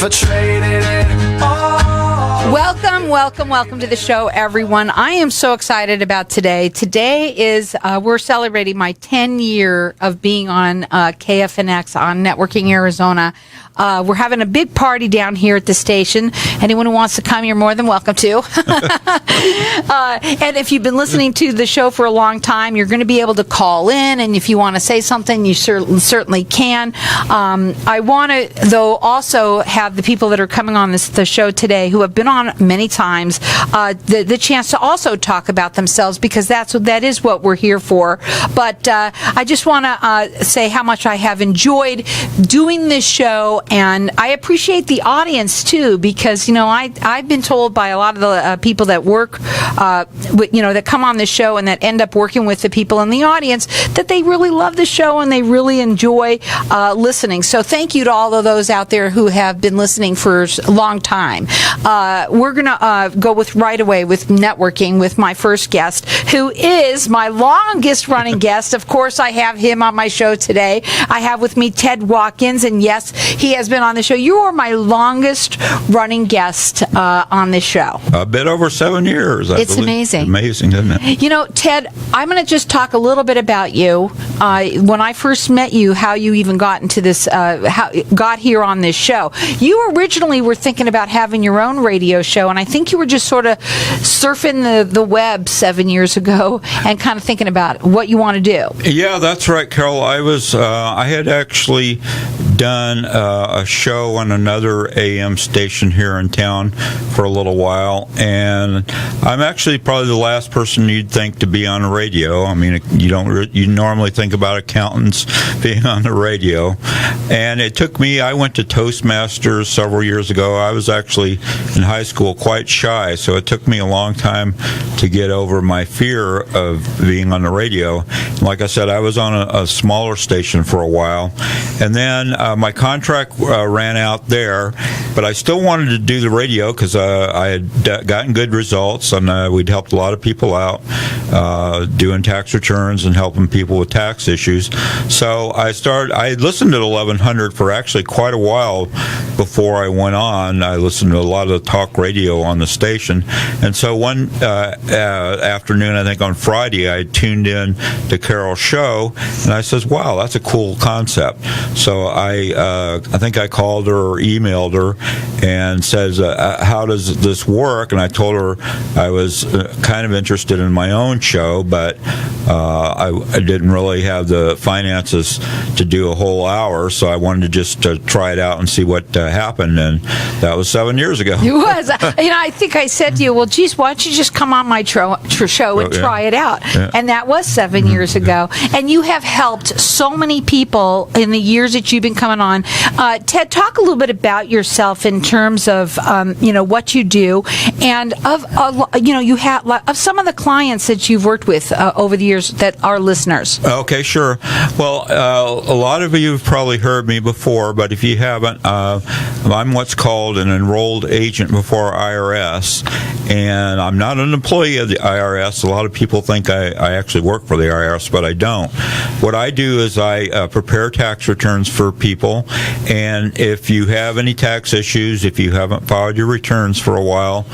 for trading it all. Welcome to the show, everyone. I am so excited about today. Today is, we're celebrating my 10 year of being on KFNX on Networking Arizona. We're having a big party down here at the station. Anyone who wants to come, you're more than welcome to. And if you've been listening to the show for a long time, you're going to be able to call in. And if you want to say something, you certainly can. I want to, though, also have the people that are coming on the show today who have been on many times, the chance to also talk about themselves, because that is what we're here for. But I just want to say how much I have enjoyed doing this show. And I appreciate the audience, too, because, I've been told by a lot of the people that work, that come on this show and that end up working with the people in the audience, that they really love the show and they really enjoy listening. So thank you to all of those out there who have been listening for a long time. We're going to go right away with networking with my first guest, who is my longest running guest. Of course, I have him on my show today. I have with me Ted Watkins, and yes, he has been on the show. You are my longest running guest on this show. A bit over 7 years. It's amazing. Amazing, isn't it? Ted, I'm going to just talk a little bit about you. When I first met you, how you even got into this, got here on this show. You originally were thinking about having your own radio show, and I think you were just sort of surfing the web 7 years ago and kind of thinking about what you want to do. Yeah, that's right, Carol. I had actually done a show on another AM station here in town for a little while, and I'm actually probably the last person you'd think to be on the radio. I mean, you normally think about accountants being on the radio, and it took me. I went to Toastmasters several years ago. I was actually in high school quite shy, so it took me a long time to get over my fear of being on the radio. Like I said, I was on a smaller station for a while, and then my contract ran out there, but I still wanted to do the radio because I had gotten good results, and we'd helped a lot of people out doing tax returns and helping people with tax issues. So I listened to 1100 for actually quite a while before I went on. I listened to a lot of the talk radio on the station, and so one afternoon, I think on Friday, I tuned in to Carol's show, and I says, wow, that's a cool concept. So I think I called her or emailed her and says, how does this work? And I told her I was kind of interested in my own show, but I didn't really have the finances to do a whole hour, so I wanted to just try it out and see what happened, and that was 7 years ago. It was. I think I said to you, well, geez, why don't you just come on my show and try it out? Yeah. And that was 7 years ago. And you have helped so many people in the years that you've been coming on. Ted, talk a little bit about yourself in terms of what you do, and of some of the clients that you've worked with over the years that are listeners. Okay, sure. Well, a lot of you have probably heard me before, but if you haven't, I'm what's called an enrolled agent before IRS, and I'm not an employee of the IRS. A lot of people think I actually work for the IRS, but I don't. What I do is I prepare tax returns for people, and if you have any tax issues, if you haven't filed your returns for a while,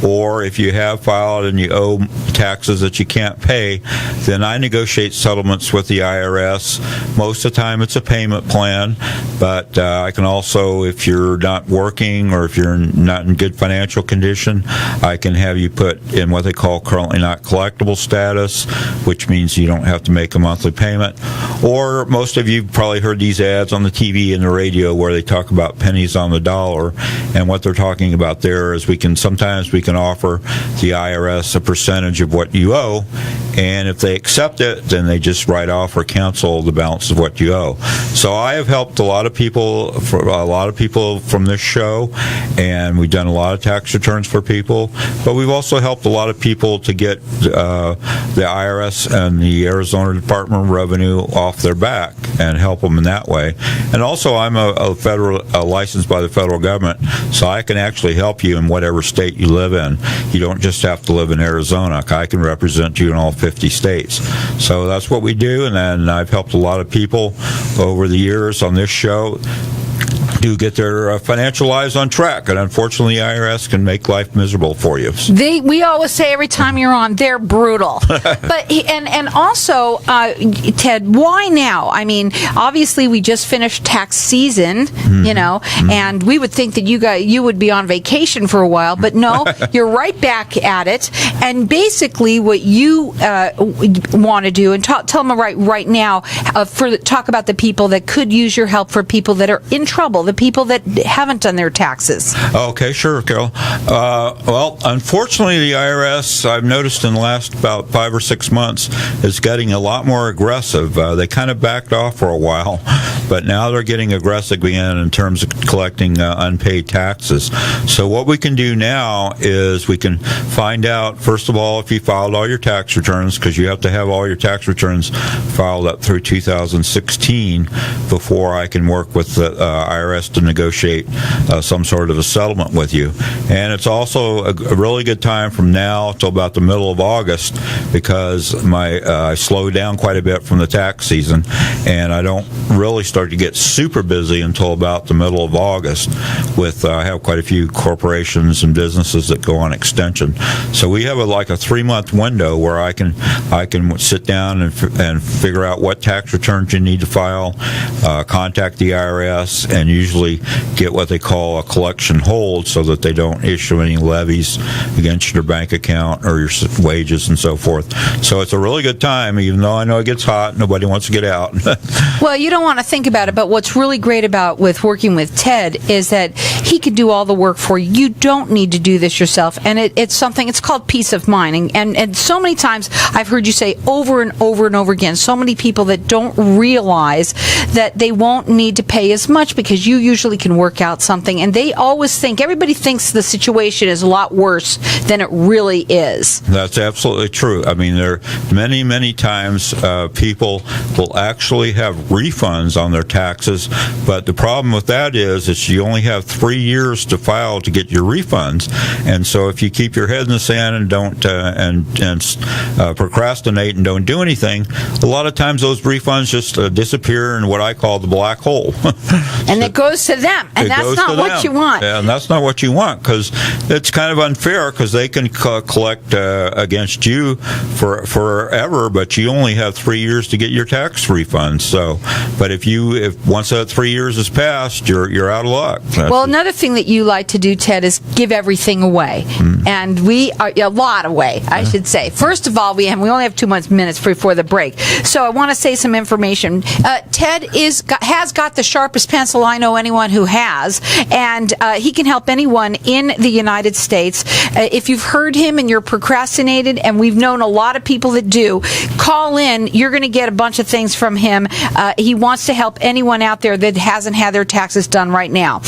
or if you have filed and you owe taxes that you can't pay, then I negotiate settlements with the IRS. Most of the time it's a payment plan, but I can also, if you're not working or if you're not in good financial condition, I can have you put in what they call currently not collectible status, which means you don't have to make a monthly payment. Or most of you probably heard these ads on the TV and the radio where they talk about pennies on the dollar, and what they're talking about there is we can offer the IRS a percentage of what you owe, and if they accept it, then they just write off or cancel the balance of what you owe. So I have helped a lot of people from this show, and we've done a lot of tax returns for people, but we've also helped a lot of people to get the IRS and the Arizona Department of Revenue off their back and help them in that way. And also, I'm a licensed by the federal government, so I can actually help you in whatever state you live in. You don't just have to live in Arizona. I can represent you in all 50 states. So that's what we do, and then I've helped a lot of people over the years on this show do get their financial lives on track. And unfortunately, the IRS can make life miserable for you. We always say every time you're on, they're brutal. But and also, Ted, why now? I mean, obviously, we just finished tax season, and we would think that you would be on vacation for a while, but no, you're right back at it. And basically, what you want to do, and tell them right now, talk about the people that could use your help, for people that are in trouble, the people that haven't done their taxes. Okay, sure, Carol. Well, unfortunately, the IRS, I've noticed in the last about 5 or 6 months, is getting a lot more aggressive. They kind of backed off for a while, but now they're getting aggressive again in terms of collecting unpaid taxes. So what we can do now is we can find out, first of all, if you filed all your tax returns, because you have to have all your tax returns filed up through 2016 before I can work with the IRS to negotiate some sort of a settlement with you. And it's also a really good time from now till about the middle of August, because I slowed down quite a bit from the tax season, and I don't really start to get super busy until about the middle of August. I have quite a few corporations and businesses that go on extension, so we have like a 3-month window where I can sit down and figure out what tax returns you need to file, contact the IRS, and usually get what they call a collection hold, so that they don't issue any levies against your bank account or your wages and so forth. So it's a really good time, even though I know it gets hot. Nobody wants to get out. Well, you don't want to think about it, but what's really great about working with Ted is that he can do all the work for you. You don't need to do this yourself, and it's called peace of mind. And so many times I've heard you say over and over and over again, so many people that don't realize that they won't need to pay as much because you usually can work out something, and they always think, everybody thinks the situation is a lot worse than it really is. That's absolutely true. I mean, there are many, many times people will actually have refunds on their taxes, but the problem with that is you only have 3 years to file to get your refunds, and so if you keep your head in the sand and don't procrastinate and don't do anything, a lot of times those refunds just disappear in what I call the black hole. And it goes to them, and that's not what you want. Yeah, and that's not what you want, because it's kind of unfair, because they can collect against you forever, but you only have 3 years to get your tax refunds. So, but if once that 3 years has passed, you're out of luck. Well, another thing that you like to do, Ted, is give everything away, and we are a lot away, I should say. First of all, we only have 2 minutes before the break, so I want to say some information. Ted has got the sharpest pencil I know anyone who has, and he can help anyone in the United States. If you've heard him and you're procrastinated, and we've known a lot of people that do, call in. You're going to get a bunch of things from him. He wants to help anyone out there that hasn't had their taxes done right now.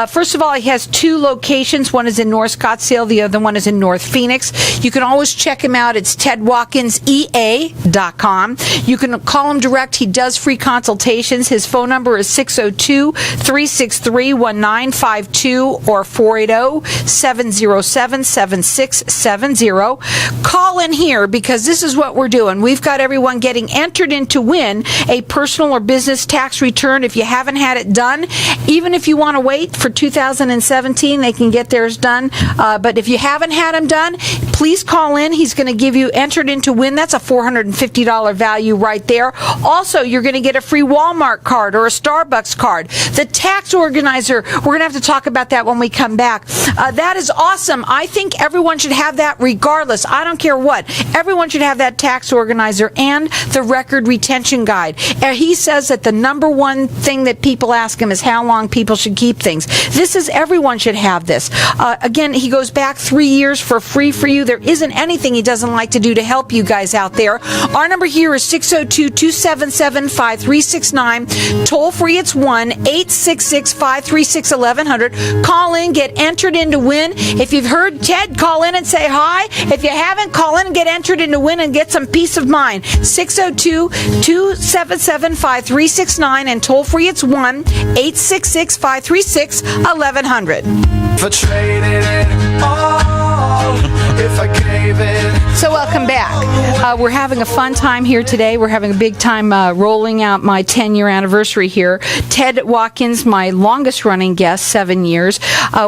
First of all, he has 2 locations. One is in North Scottsdale. The other one is in North Phoenix. You can always check him out. It's tedwatkinsea.com. You can call him direct. He does free consultations. His phone number is 602-363-1952 or 480-707-7670. Call in here, because this is what we're doing. We've got everyone getting entered in to win a personal or business tax return. If you haven't had it done, even if you want to wait for 2017, they can get theirs done. But if you haven't had them done, please call in. He's going to give you entered in to win. That's a $450 value right there. Also, you're going to get a free Walmart card or a Starbucks card. The tax organizer, we're going to have to talk about that when we come back. That is awesome. I think everyone should have that regardless. I don't care what. Everyone should have that tax organizer and the record retention guide. He says that the number one thing that people ask him is how long people should keep things. Everyone should have this. Again, he goes back 3 years for free for you. There isn't anything he doesn't like to do to help you guys out there. Our number here is 602-277-5369. Toll free, it's 1-866-536-1100. Call in, get entered in to win. If you've heard Ted, call in and say hi. If you haven't, call in and get entered in to win and get some peace of mind. 602-277-5369, and toll free, it's 1-866-536-1100. For trading it all if I gave in. So welcome back. We're having a fun time here today. We're having a big time rolling out my 10-year anniversary here. Ted Watkins, my longest running guest, 7 years.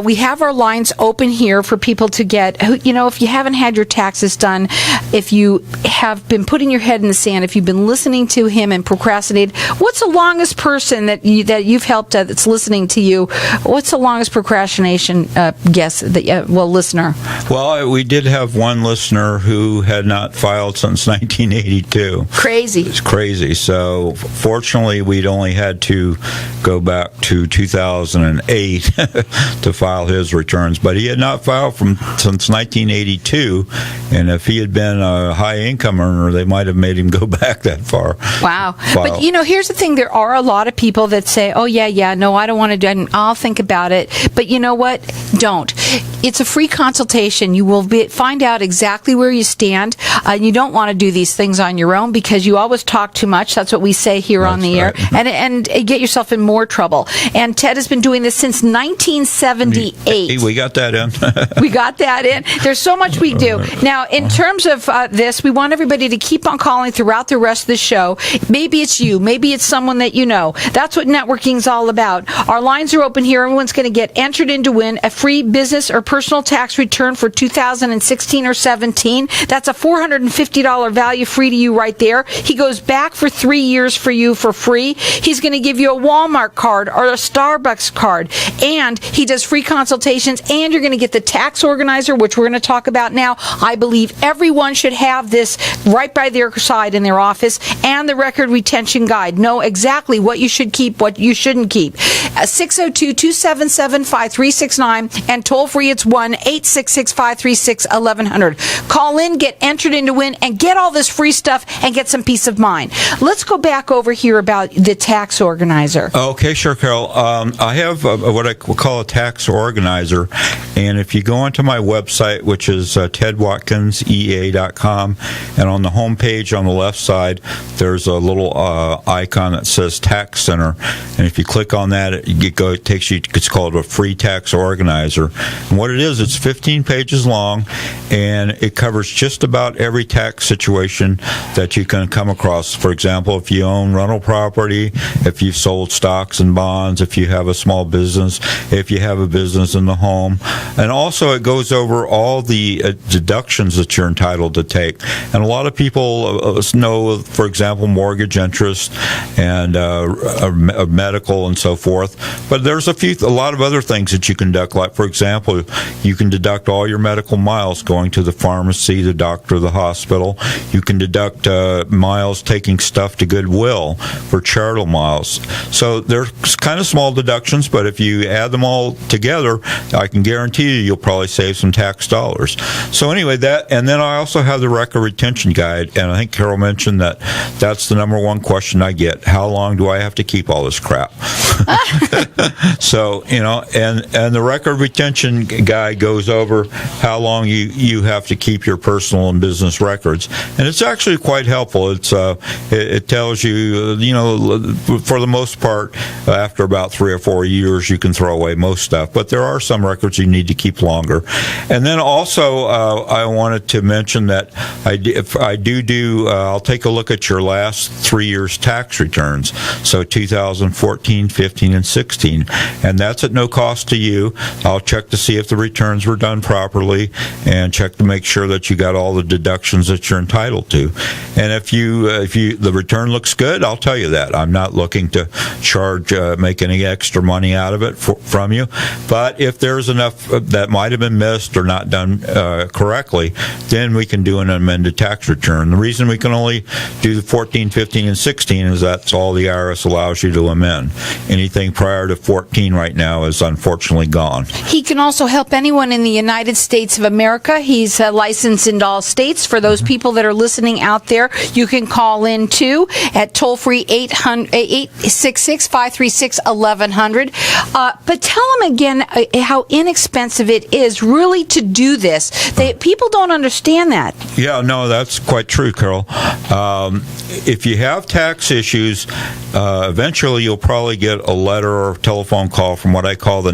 We have our lines open here for people to get, if you haven't had your taxes done, if you have been putting your head in the sand, if you've been listening to him and procrastinated, what's the longest person that you've helped that's listening to you? What's the longest procrastination guess listener? Well, we did have one listener who had not filed since 1982. Crazy. It's crazy. So fortunately, we'd only had to go back to 2008 to file his returns, but he had not filed since 1982, and if he had been a high income earner, they might have made him go back that far. Wow. But here's the thing, there are a lot of people that say, oh no, I don't want to do it, I'll think about it. But you know what? Don't. It's a free consultation. You will find out exactly where you stand. You don't want to do these things on your own because you always talk too much. That's what we say here on the air. And get yourself in more trouble. And Ted has been doing this since 1978. We got that in. We got that in. There's so much we do. Now, in terms of this, we want everybody to keep on calling throughout the rest of the show. Maybe it's you. Maybe it's someone that you know. That's what networking's all about. Our lines are open here. Everyone's going to get entered in to win a free business or personal tax return for 2016 or 17. That's a $450 value free to you right there. He goes back for 3 years for you for free. He's going to give you a Walmart card or a Starbucks card. And he does free consultations. And you're going to get the tax organizer, which we're going to talk about now. I believe everyone should have this right by their side in their office, and the record retention guide. Know exactly what you should keep, what you shouldn't keep. 602-277-5369, and toll free it's 1-866-536-1100. Call in, get entered in to win, and get all this free stuff and get some peace of mind. Let's go back over here about the tax organizer. Okay, sure, Carol. I have what I call a tax organizer, and if you go onto my website, which is tedwatkinsea.com, and on the home page on the left side, there's a little icon that says Tax Center, and if you click on that, it takes you. It's called a free tax organizer, and what it is, it's 15 pages long, and it covers just about every tax situation that you can come across. For example, if you own rental property, if you've sold stocks and bonds, if you have a small business, if you have a business in the home, and also it goes over all the deductions that you're entitled to take. And a lot of people know, for example, mortgage interest and medical and so forth. But there's a lot of other things that you can deduct. Like, for example, you can deduct all your medical miles going to the pharmacy, the doctor, the hospital. You can deduct miles taking stuff to Goodwill for charitable miles. So they're kind of small deductions, but if you add them all together, I can guarantee you'll probably save some tax dollars. So anyway, and then I also have the record retention guide, and I think Carol mentioned that's the number one question I get. How long do I have to keep all this crap? So, and the record retention guide goes over how long you have to keep your personal and business records, and it's actually quite helpful. It tells you, for the most part, after about 3 or 4 years, you can throw away most stuff, but there are some records you need to keep longer. And then also, I wanted to mention that I'll take a look at your last 3 years tax returns, so 2014, 15, and 16, and that's at no cost to you. I'll check to see if the returns were done properly and check to make sure that you got all the deductions that you're entitled to. And if the return looks good, I'll tell you that. I'm not looking to make any extra money out of it from you. But if there's enough that might have been missed or not done correctly, then we can do an amended tax return. The reason we can only do the 14, 15, and 16 is that's all the IRS allows you to amend. Anything prior to 14 right now is unfortunately gone. He can also help anyone in the United States of America. He's licensed in all states. For those people that are listening out there, you can call in too at toll-free 866-536-1100. But tell them again how inexpensive importance of it is really to do this. People don't understand that. Yeah, no, that's quite true, Carol. If you have tax issues, eventually you'll probably get a letter or telephone call from what I call the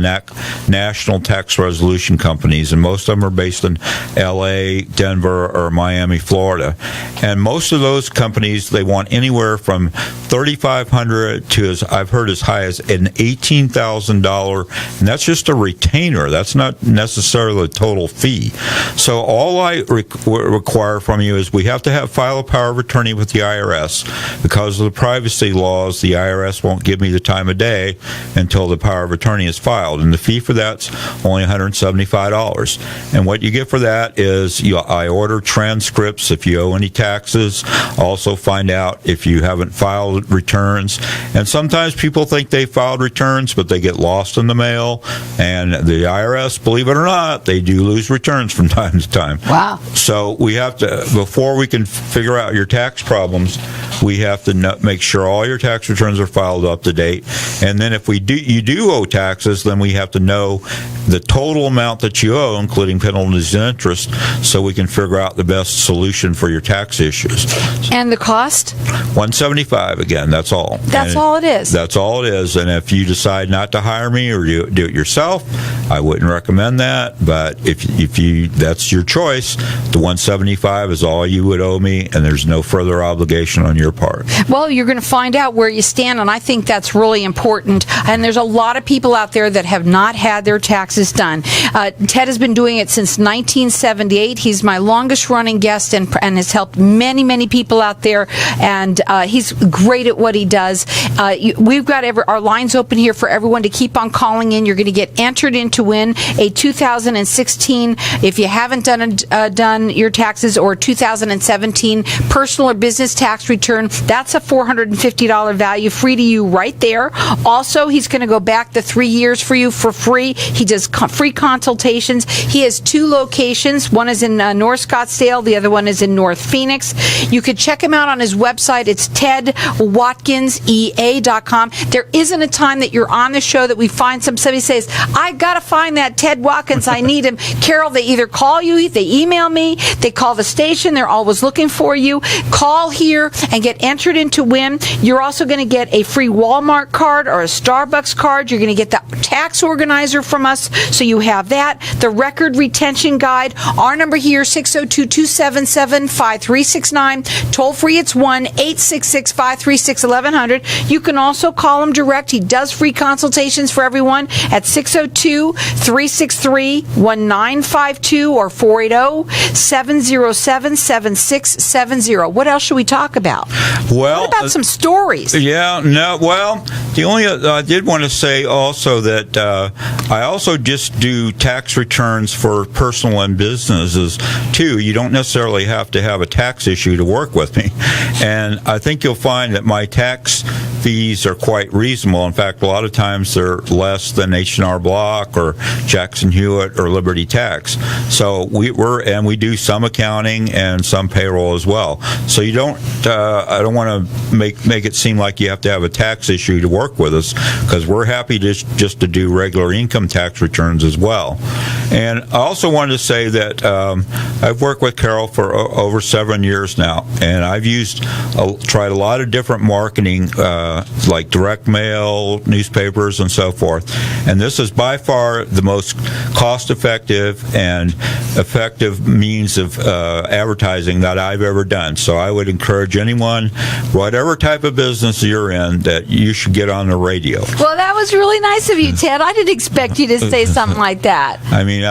National Tax Resolution Companies, and most of them are based in L.A., Denver, or Miami, Florida. And most of those companies, they want anywhere from $3,500 to, as I've heard, as high as an $18,000, and that's just a retainer. That's not necessarily the total fee. So all I require from you is we have to file a power of attorney with the IRS. Because of the privacy laws, the IRS won't give me the time of day until the power of attorney is filed, and the fee for that's only $175. And what you get for that is I order transcripts if you owe any taxes, also find out if you haven't filed returns. And sometimes people think they filed returns, but they get lost in the mail, and the IRS, believe it or not, they do lose returns from time to time. Wow. So we have to, before we can figure out your tax problems, we have to make sure all your tax returns are filed up to date. And then if you do owe taxes, then we have to know the total amount that you owe, including penalties and interest, so we can figure out the best solution for your tax issues. And the cost? $175 again, that's all. That's all it is. That's all it is. And if you decide not to hire me or do it yourself, I wouldn't recommend that. But if you that's your choice, the $175 is all you would owe me, and there's no further obligation on your part. Well, you're going to find out where you stand, and I think that's really important. And there's a lot of people out there that have not had their taxes done. Ted has been doing it since 1978. He's my longest-running guest and has helped many, many people out there, and he's great at what he does. We've got our lines open here for everyone to keep on calling in. You're going to get entered in to win a 2016, if you haven't done your taxes, or 2017 personal or business tax return. That's a $450 value, free to you right there. Also, he's going to go back the 3 years for you for free. He does free consultations. He has 2 locations. One is in North Scottsdale. The other one is in North Phoenix. You could check him out on his website. It's tedwatkinsea.com. There isn't a time that you're on the show that we find somebody says, I got to find that Ted Watkins. I need him. Carol, they either call you, they email me, they call the station. They're always looking for you. Call here and get entered in to win. You're also going to get a free Walmart card or a Starbucks card. You're going to get the tax organizer from us, so you have that. The record retention guide. Our number here, 602-277-5369. Toll free, it's 1-866-536-1100. You can also call him direct. He does free consultations for everyone at 602-363-1952 or 480-707-7670. What else should we talk about? Well, what about some stories? Yeah, no, well, the only I did want to say also that I also just do tax returns for personal and businesses too. You don't necessarily have to have a tax issue to work with me, and I think you'll find that my tax fees are quite reasonable. In fact, a lot of times they're less than H&R Block or Jackson Hewitt or Liberty Tax. So we do some accounting and some payroll as well. So you don't. I don't want to make it seem like you have to have a tax issue to work with us, because we're happy just to do regular income tax returns as well. And I also wanted to say that I've worked with Carol for over 7 years now, and I've tried a lot of different marketing, like direct mail, newspapers, and so forth. And this is by far the most cost-effective and effective means of advertising that I've ever done. So I would encourage anyone, whatever type of business you're in, that you should get on the radio. Well, that was really nice of you, Ted. I didn't expect you to say something like that. I mean,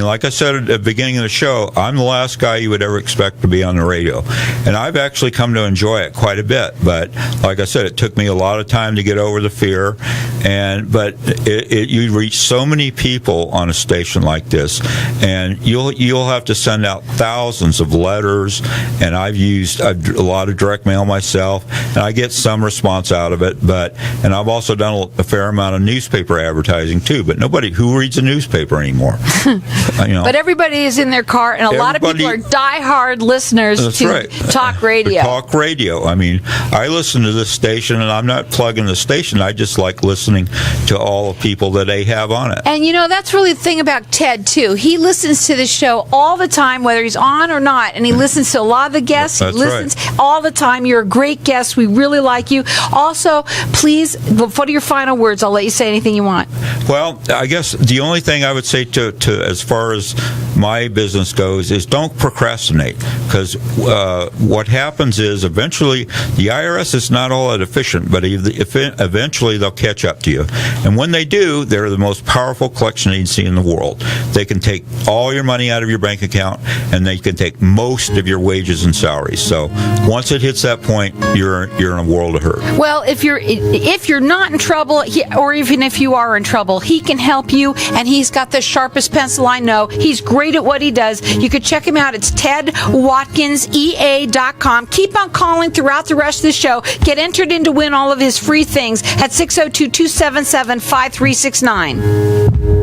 like I said at the beginning of the show, I'm the last guy you would ever expect to be on the radio, and I've actually come to enjoy it quite a bit. But like I said, it took me a lot of time to get over the fear, but you reach so many people on a station like this, and you'll have to send out thousands of letters. And I've used a lot of direct mail myself, and I get some response out of it. And I've also done a fair amount of newspaper advertising too. But who reads a newspaper anymore? But everybody is in their car, and a lot of people are diehard listeners to talk radio. Talk radio. I mean, I listen to this station station, and I'm not plugging the station. I just like listening to all the people that they have on it. And that's really the thing about Ted, too. He listens to the show all the time, whether he's on or not, and he listens to a lot of the guests. That's he listens all the time. You're a great guest. We really like you. Also, please, what are your final words? I'll let you say anything you want. Well, I guess the only thing I would say to as far as my business goes is don't procrastinate, because what happens is eventually the IRS is not all that efficient, but eventually they'll catch up to you. And when they do, they're the most powerful collection agency in the world. They can take all your money out of your bank account, and they can take most of your wages and salaries. So once it hits that point, you're in a world of hurt. Well, if you're not in trouble, or even if you are in trouble, he can help you, and he's got the sharpest pencil I know. He's great at what he does. You could check him out. It's TedWatkinsEA.com. Keep on calling throughout the rest of the show. Get entered in to win all of his free things at 602-277-5369.